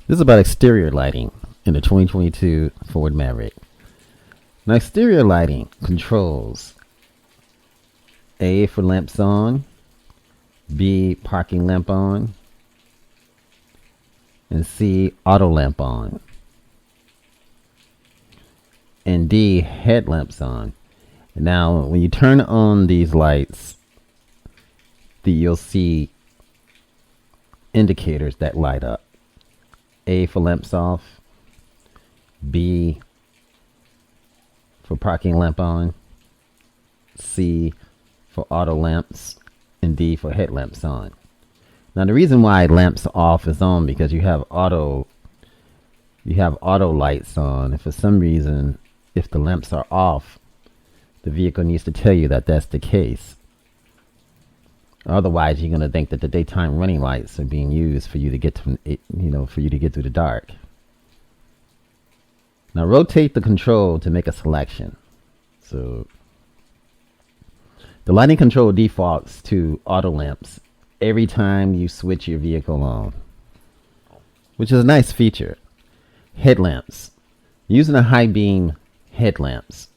This is about exterior lighting in the 2022 Ford Maverick. Now, exterior lighting controls A for lamps on, B parking lamp on, and C auto lamp on, and D headlamps on. Now, when you turn on these lights, you'll see indicators that light up. A for lamps off, B for parking lamp on, C for auto lamps, and D for headlamps on. Now, the reason why lamps off is on because you have auto lights on. And for some reason, if the lamps are off, the vehicle needs to tell you that that's the case. Otherwise, you're going to think that the daytime running lights are being used for you to get to, for you to get through the dark. Now, rotate the control to make a selection. So, the lighting control defaults to auto lamps every time you switch your vehicle on, which is a nice feature. Headlamps. Using a high beam headlamps,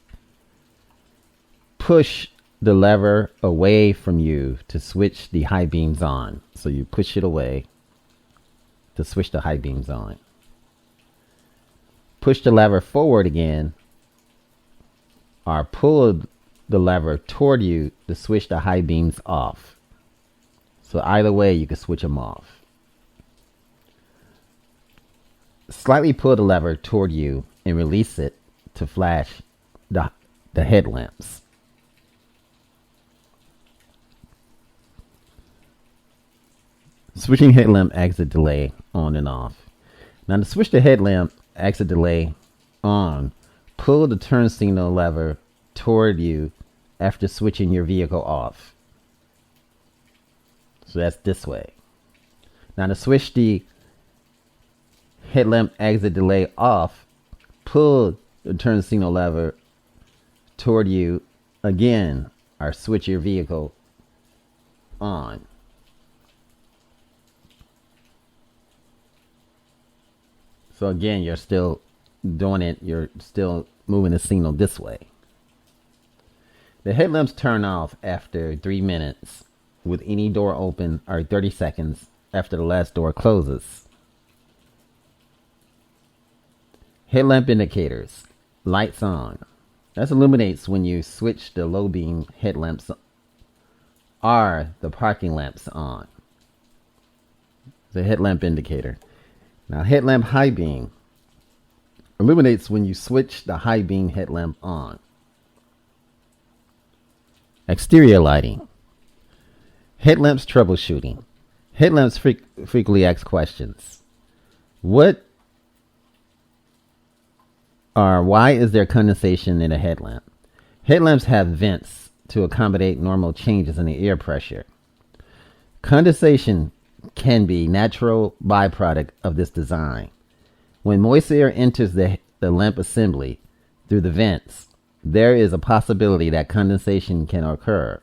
push the lever away from you to switch the high beams on. So you push it away to switch the high beams on. Push the lever forward again, or pull the lever toward you to switch the high beams off. So either way, you can switch them off. Slightly pull the lever toward you and release it to flash the headlamps. Switching headlamp exit delay on and off. Now, to switch the headlamp exit delay on, pull the turn signal lever toward you after switching your vehicle off. So that's this way. Now, to switch the headlamp exit delay off, pull the turn signal lever toward you again, or switch your vehicle on. So again, you're still doing it. You're still moving the signal this way. The headlamps turn off after 3 minutes with any door open, or 30 seconds after the last door closes. Headlamp indicators. Lights on. That illuminates when you switch the low beam headlamps or the parking lamps on. The headlamp indicator. Now, headlamp high beam illuminates when you switch the high beam headlamp on. Exterior lighting. Headlamps troubleshooting. Headlamps frequently ask questions. Why is there condensation in a headlamp? Headlamps have vents to accommodate normal changes in the air pressure. Condensation can be natural byproduct of this design. When moist air enters the lamp assembly through the vents, there is a possibility that condensation can occur.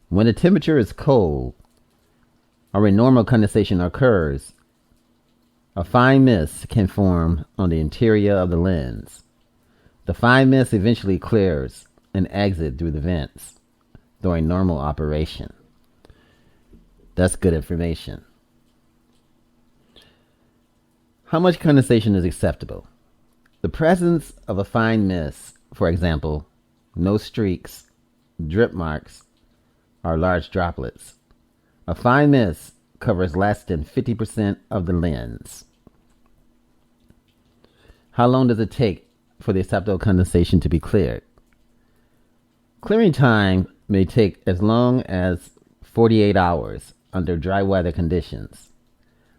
When the temperature is cold, or when normal condensation occurs, a fine mist can form on the interior of the lens. The fine mist eventually clears and exits through the vents during normal operation. That's good information. How much condensation is acceptable? The presence of a fine mist, for example, no streaks, drip marks, or large droplets. A fine mist covers less than 50% of the lens. How long does it take for the acceptable condensation to be cleared? Clearing time may take as long as 48 hours under dry weather conditions.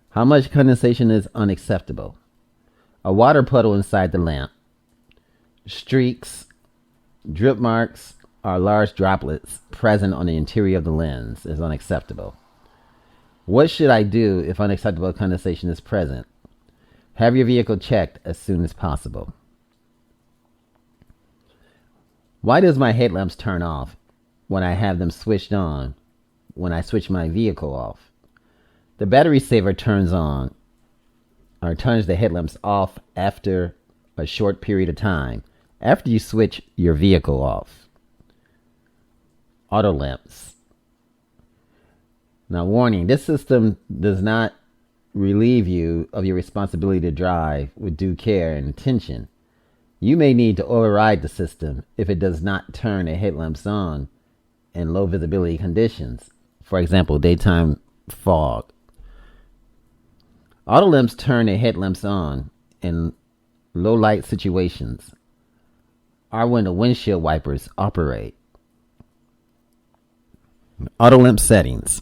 How much condensation is unacceptable? A water puddle inside the lamp, streaks, drip marks, or large droplets present on the interior of the lens is unacceptable. What should I do if unacceptable condensation is present? Have your vehicle checked as soon as possible. Why does my headlamps turn off when I have them switched on when I switch my vehicle off? The battery saver turns on or turns the headlamps off after a short period of time after you switch your vehicle off. Auto lamps. Now, warning, this system does not relieve you of your responsibility to drive with due care and attention. You may need to override the system if it does not turn the headlamps on in low visibility conditions. For example, daytime fog. Auto lamps turn the headlamps on in low light situations or when the windshield wipers operate. Auto lamp settings.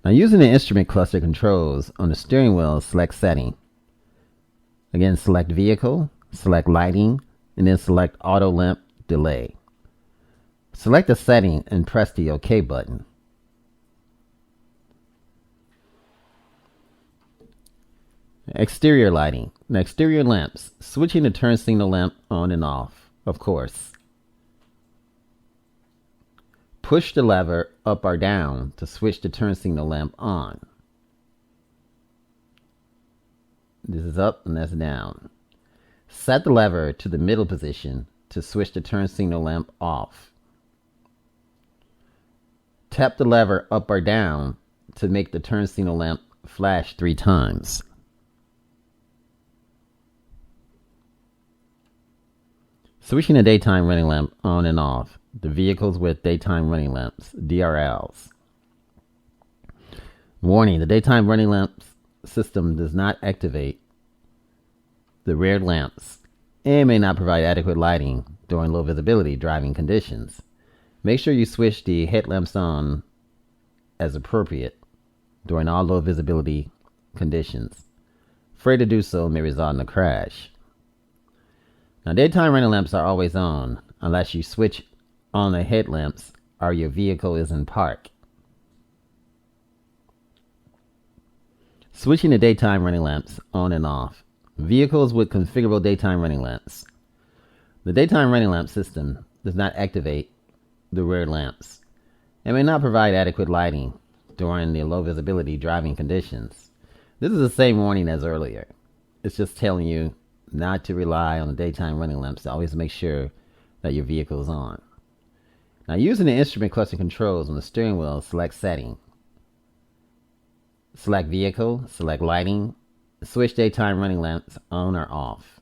Now, using the instrument cluster controls on the steering wheel, select setting. Again, select vehicle, select lighting, and then select auto lamp delay. Select the setting and press the OK button. Exterior lighting. Now, exterior lamps. Switching the turn signal lamp on and off, of course. Push the lever up or down to switch the turn signal lamp on. This is up and that's down. Set the lever to the middle position to switch the turn signal lamp off. Tap the lever up or down to make the turn signal lamp flash 3 times. Switching the daytime running lamp on and off. The vehicles with daytime running lamps, DRLs. Warning, the daytime running lamps system does not activate the rear lamps and may not provide adequate lighting during low visibility driving conditions. Make sure you switch the headlamps on as appropriate during all low visibility conditions. Failure to do so may result in a crash. Now, daytime running lamps are always on unless you switch on the headlamps or your vehicle is in park. Switching the daytime running lamps on and off. Vehicles with configurable daytime running lamps. The daytime running lamp system does not activate the rear lamps and may not provide adequate lighting during the low visibility driving conditions. This is the same warning as earlier. It's just telling you not to rely on the daytime running lamps to always make sure that your vehicle is on. Now, using the instrument cluster controls on the steering wheel, select setting. Select vehicle, select lighting, switch daytime running lamps on or off.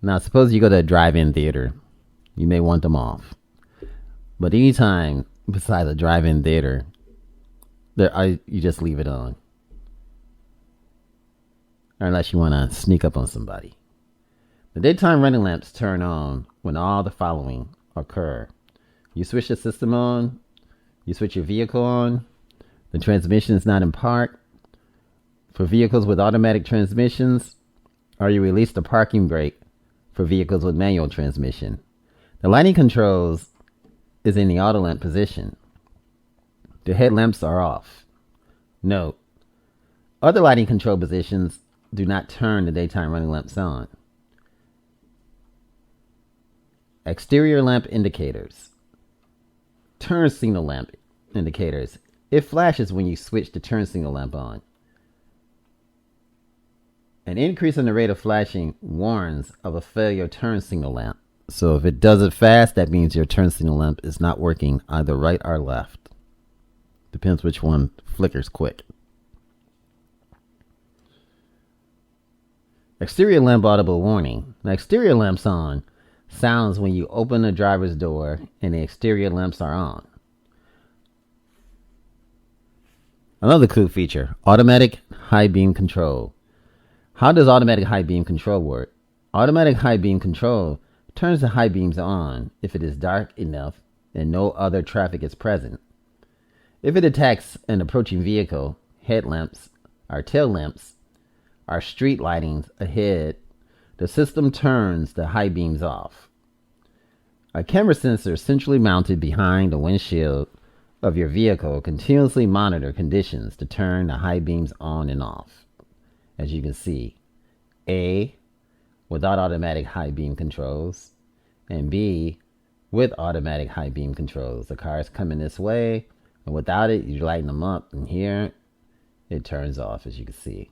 Now, suppose you go to a drive-in theater. You may want them off. But anytime besides a drive-in theater, you just leave it on. Or unless you want to sneak up on somebody. The daytime running lamps turn on when all the following occur. You switch the system on, you switch your vehicle on, the transmission is not in park. For vehicles with automatic transmissions, or you release the parking brake for vehicles with manual transmission. The lighting controls is in the auto lamp position. The headlamps are off. Note, other lighting control positions do not turn the daytime running lamps on. Exterior lamp indicators. Turn signal lamp indicators. It flashes when you switch the turn signal lamp on. An increase in the rate of flashing warns of a failure turn signal lamp. So if it does it fast, that means your turn signal lamp is not working either right or left. Depends which one flickers quick. Exterior lamp audible warning. Now, exterior lamps on sounds when you open the driver's door and the exterior lamps are on. Another cool feature, automatic high beam control. How does automatic high beam control work? Automatic high beam control turns the high beams on if it is dark enough and no other traffic is present. If it detects an approaching vehicle, headlamps or tail lamps or street lightings ahead, the system turns the high beams off. A camera sensor centrally mounted behind the windshield of your vehicle continuously monitor conditions to turn the high beams on and off. As you can see, A, without automatic high beam controls, and B, with automatic high beam controls. The car is coming this way, and without it, you lighten them up, and here it turns off, as you can see.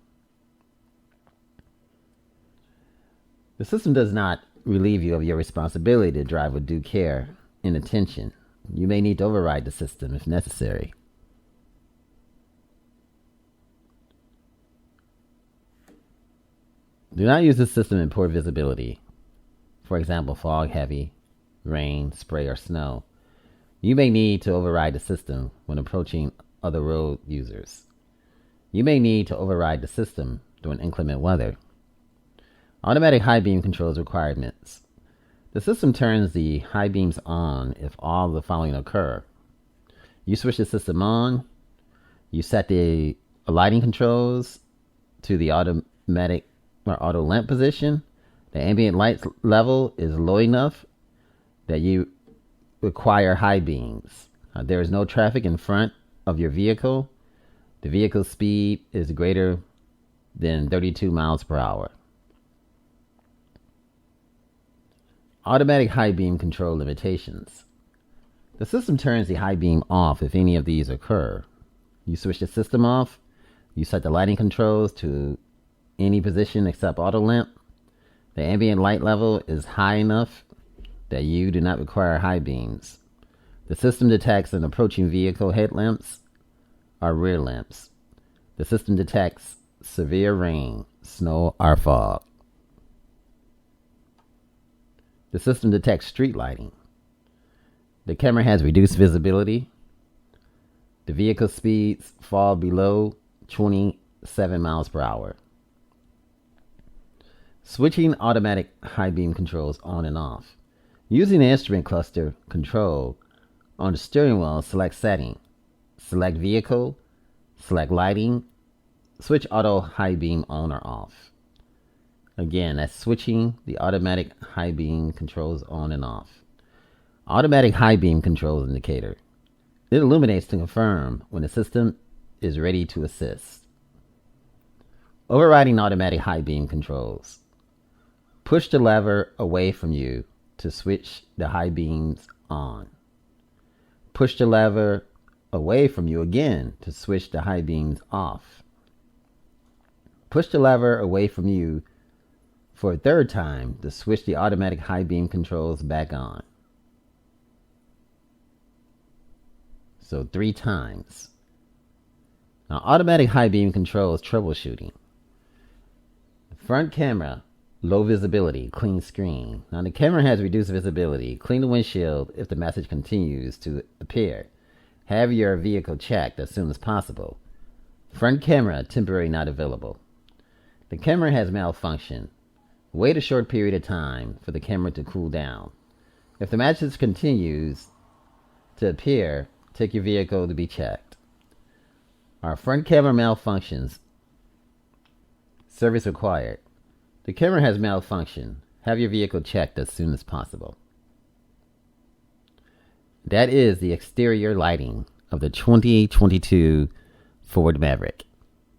The system does not relieve you of your responsibility to drive with due care and attention. You may need to override the system if necessary. Do not use the system in poor visibility. For example, fog, heavy rain, spray, or snow. You may need to override the system when approaching other road users. You may need to override the system during inclement weather. Automatic high beam controls requirements. The system turns the high beams on if all the following occur. You switch the system on. You set the lighting controls to the automatic or auto lamp position. The ambient light level is low enough that you require high beams. There is no traffic in front of your vehicle. The vehicle speed is greater than 32 miles per hour. Automatic high beam control limitations. The system turns the high beam off if any of these occur. You switch the system off. You set the lighting controls to any position except auto lamp. The ambient light level is high enough that you do not require high beams. The system detects an approaching vehicle headlamps or rear lamps. The system detects severe rain, snow, or fog. The system detects street lighting. The camera has reduced visibility. The vehicle speeds fall below 27 miles per hour. Switching automatic high beam controls on and off. Using the instrument cluster control on the steering wheel, select setting, select vehicle, select lighting, switch auto high beam on or off. Again, that's switching the automatic high beam controls on and off. Automatic high beam controls indicator. It illuminates to confirm when the system is ready to assist. Overriding automatic high beam controls. Push the lever away from you to switch the high beams on. Push the lever away from you again to switch the high beams off. Push the lever away from you for a third time to switch the automatic high beam controls back on. So 3 times. Now, automatic high beam controls troubleshooting. Front camera, low visibility, clean screen. Now the camera has reduced visibility. Clean the windshield if the message continues to appear. Have your vehicle checked as soon as possible. Front camera, temporary not available. The camera has malfunctioned. Wait a short period of time for the camera to cool down. If the message continues to appear, take your vehicle to be checked. Our front camera malfunctions. Service required. The camera has malfunctioned. Have your vehicle checked as soon as possible. That is the exterior lighting of the 2022 Ford Maverick.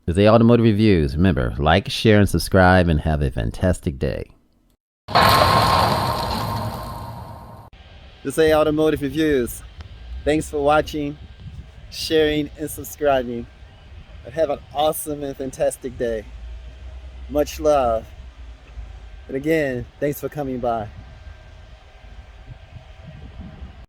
This is Automotive Reviews. Remember, like, share, and subscribe, and have a fantastic day. This is Automotive Reviews. Thanks for watching, sharing, and subscribing. Have an awesome and fantastic day. Much love. And again, thanks for coming by.